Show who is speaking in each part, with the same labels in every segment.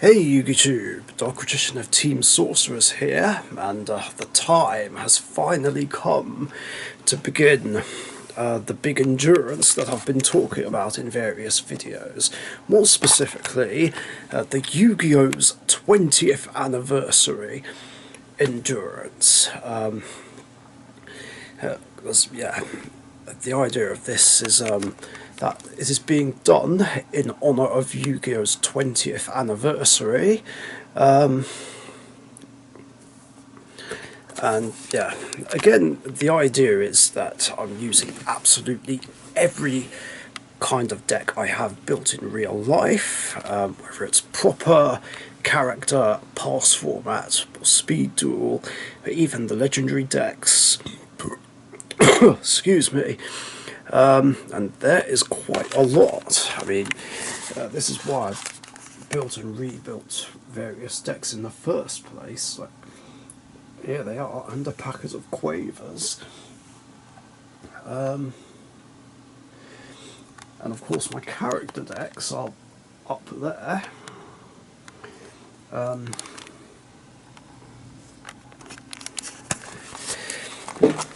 Speaker 1: Hey YouTube, Dark Magician of Team Sorcerers here, and the time has finally come to begin the big endurance that I've been talking about in various videos. More specifically, the Yu-Gi-Oh's 20th anniversary endurance. The idea of this is that it is being done in honour of Yu-Gi-Oh's 20th anniversary. And yeah, again, the idea is that I'm using absolutely every kind of deck I have built in real life, whether it's proper, character, pass format, or speed duel, or even the legendary decks. Excuse me. And there is quite a lot. I mean, this is why I've built and rebuilt various decks in the first place. Like, here they are, under packets of Quavers. And of course my character decks are up there.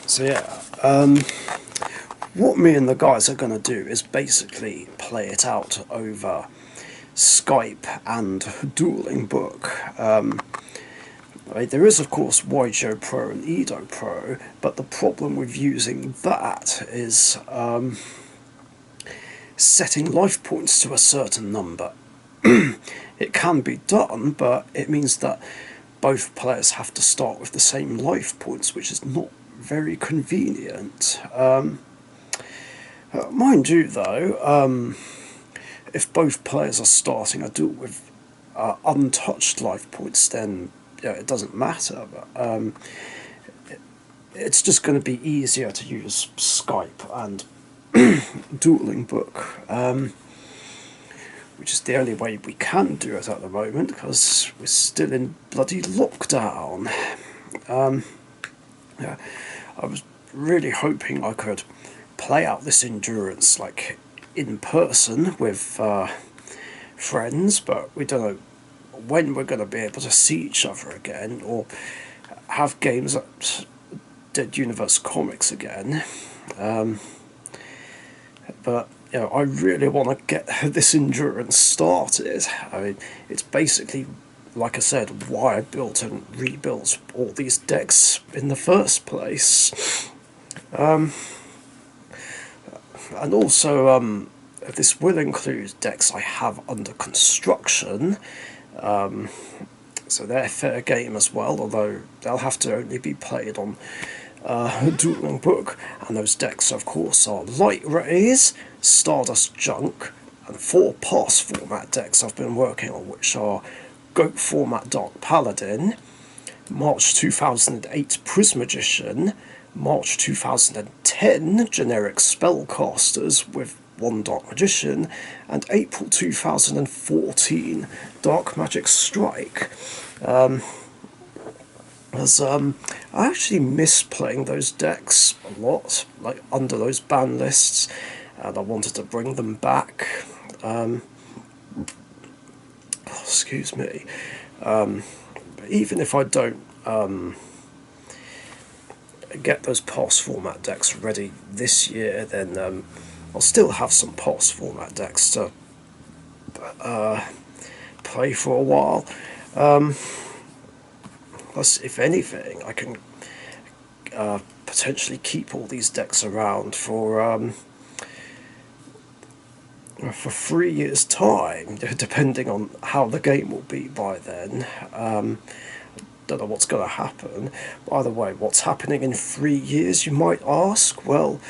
Speaker 1: So yeah, what me and the guys are going to do is basically play it out over Skype and Dueling Book. There is of course YGO Pro and Edo Pro, but the problem with using that is setting life points to a certain number. It can be done, but it means that both players have to start with the same life points, which is not very convenient. Mind you though, if both players are starting a duel with untouched life points, then it doesn't matter, but it's just going to be easier to use Skype and Dueling Book, which is the only way we can do it at the moment, because we're still in bloody lockdown. Yeah, I was really hoping I could play out this endurance like in person with friends, but we don't know when we're going to be able to see each other again, or have games at Dead Universe Comics again. But I really want to get this endurance started. I mean, it's basically, like I said, why I built and rebuilt all these decks in the first place. And also, this will include decks I have under construction, so they're fair game as well, although they'll have to only be played on Dueling Book, and those decks of course are Light Rays, Stardust Junk, and 4 pass format decks I've been working on, which are Goat format Dark Paladin, March 2008 Prismagician, March 2010 generic Spellcasters with 1 Dark Magician, and April 2014 Dark Magic Strike. As I actually miss playing those decks a lot, like under those ban lists, and I wanted to bring them back. Excuse me. Even if I don't get those pass format decks ready this year, then I'll still have some pass format decks to play for a while. Plus, if anything, I can potentially keep all these decks around for 3 years' time, depending on how the game will be by then. Don't know what's going to happen. By the way, what's happening in 3 years, you might ask? Well,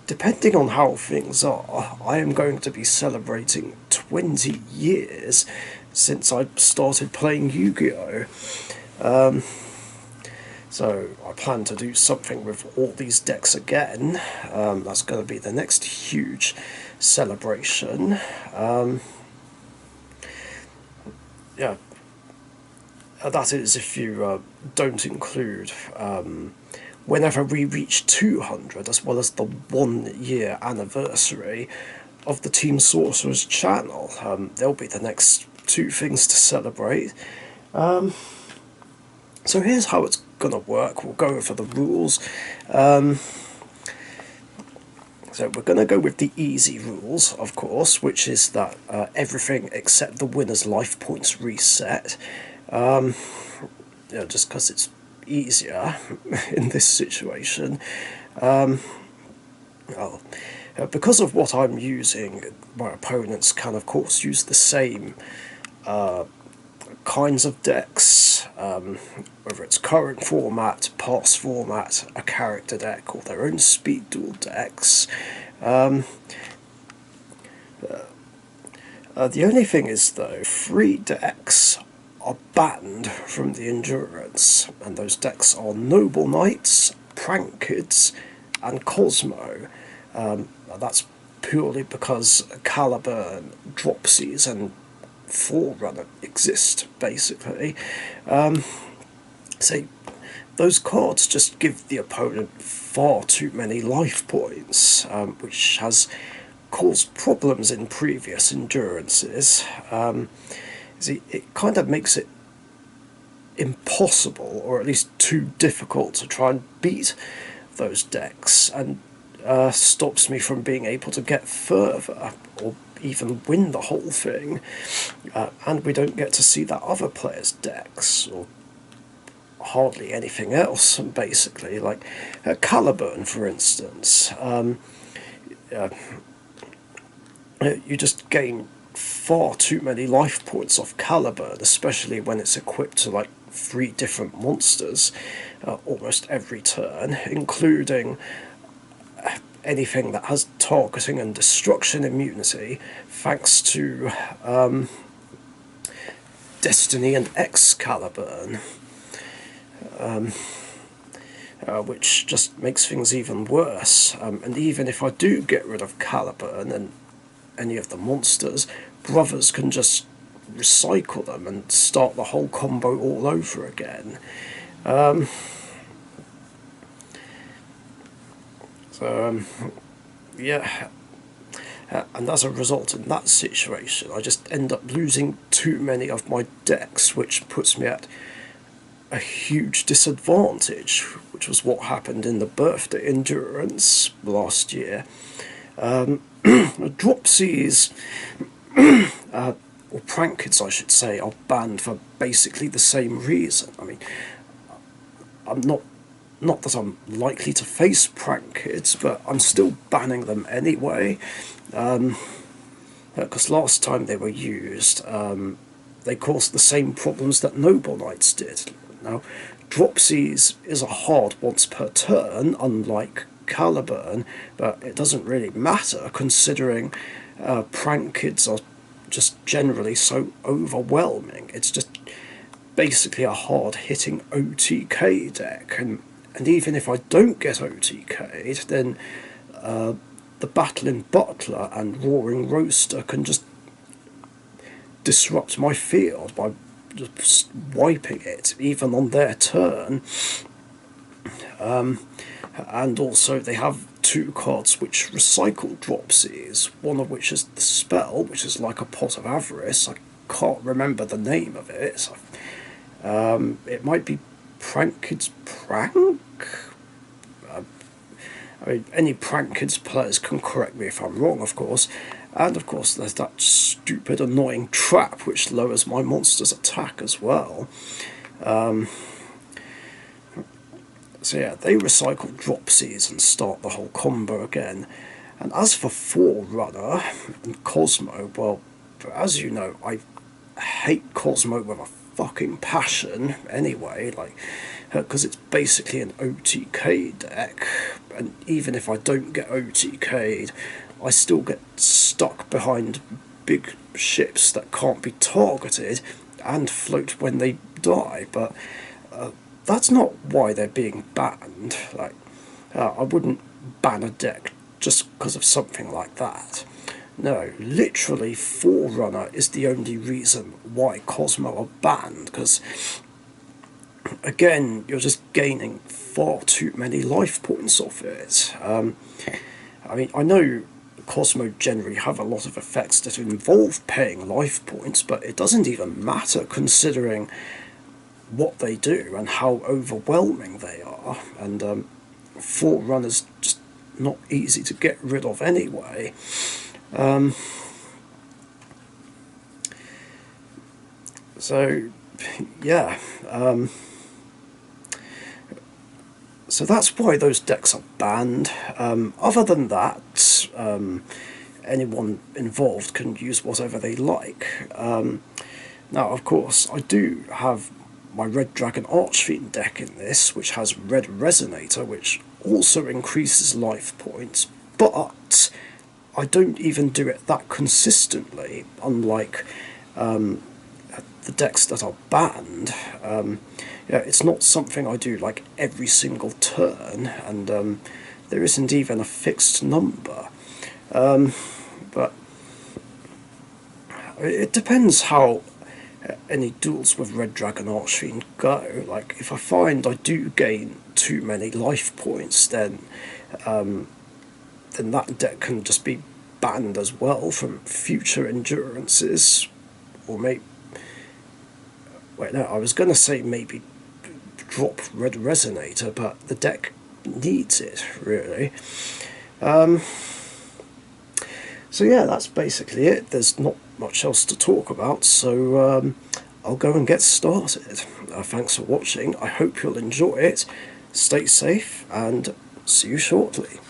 Speaker 1: depending on how things are, I am going to be celebrating 20 years since I started playing Yu-Gi-Oh! So I plan to do something with all these decks again. That's going to be the next huge celebration. Yeah, that is if you don't include whenever we reach 200, as well as the 1 year anniversary of the Team Sorcerers channel. There'll be the next two things to celebrate. So here's how it's gonna work. We'll go over the rules. So we're going to go with the easy rules, of course, which is that everything except the winner's life points reset. Just because it's easier in this situation. Because of what I'm using, my opponents can, of course, use the same kinds of decks, whether it's current format, past format, a character deck, or their own speed duel decks. The only thing is, though, 3 decks are banned from the Endurance, and those decks are Noble Knights, Prank Kids, and Cosmo. That's purely because Caliburn, Dropsies, and Forerunner exist, basically. So those cards just give the opponent far too many life points, which has caused problems in previous Endurances. See, it kind of makes it impossible, or at least too difficult, to try and beat those decks, and stops me from being able to get further, or even win the whole thing. And we don't get to see that other player's decks, or hardly anything else, basically. Like Caliburn, for instance. You just gain far too many life points off Caliburn, especially when it's equipped to like 3 different monsters almost every turn, including anything that has targeting and destruction immunity, thanks to Destiny and Excaliburn, which just makes things even worse. And even if I do get rid of Caliburn and any of the monsters, brothers can just recycle them and start the whole combo all over again. Yeah, and as a result, in that situation, I just end up losing too many of my decks, which puts me at a huge disadvantage, which was what happened in the birthday Endurance last year. Dropsies, or Prank Kids I should say, are banned for basically the same reason. I mean, I'm not that I'm likely to face Prank Kids, but I'm still banning them anyway. Because last time they were used, they caused the same problems that Noble Knights did. Now, Dropsies is a hard once per turn, unlike Caliburn, but it doesn't really matter considering Prank Kids are just generally so overwhelming. It's just basically a hard-hitting OTK deck, and even if I don't get OTK'd, then the Battling Butler and Roaring Roaster can just disrupt my field by just wiping it, even on their turn. And also they have 2 cards which recycle Dropsies, one of which is the Spell, which is like a Pot of Avarice. I can't remember the name of it. It might be Prank Kids Prank? I mean, any Prank Kids players can correct me if I'm wrong, of course. And of course there's that stupid annoying Trap, which lowers my monster's attack as well. So yeah, they recycle Dropsies and start the whole combo again. And as for Forerunner and Cosmo, well, as you know, I hate Cosmo with a fucking passion anyway, like, because it's basically an OTK deck, and even if I don't get OTK'd, I still get stuck behind big ships that can't be targeted and float when they die. But that's not why they're being banned. Like, I wouldn't ban a deck just because of something like that. No, literally Forerunner is the only reason why Cosmo are banned, because again, you're just gaining far too many life points off it. I mean, I know Cosmo generally have a lot of effects that involve paying life points, but it doesn't even matter considering what they do and how overwhelming they are. And Forerunner's just not easy to get rid of anyway. So, yeah. So that's why those decks are banned. Other than that, anyone involved can use whatever they like. Now, of course, I do have my Red Dragon Archfiend deck in this, which has Red Resonator, which also increases life points, but I don't even do it that consistently, unlike the decks that are banned. Yeah, it's not something I do like every single turn, and there isn't even a fixed number. But it depends how any duels with Red Dragon Archfiend go. Like, if I find I do gain too many life points, then that deck can just be banned as well from future endurances, or maybe. Wait, no, I was going to say maybe drop Red Resonator, but the deck needs it, really. So yeah, that's basically it. There's not much else to talk about, so I'll go and get started. Thanks for watching. I hope you'll enjoy it. Stay safe, and see you shortly.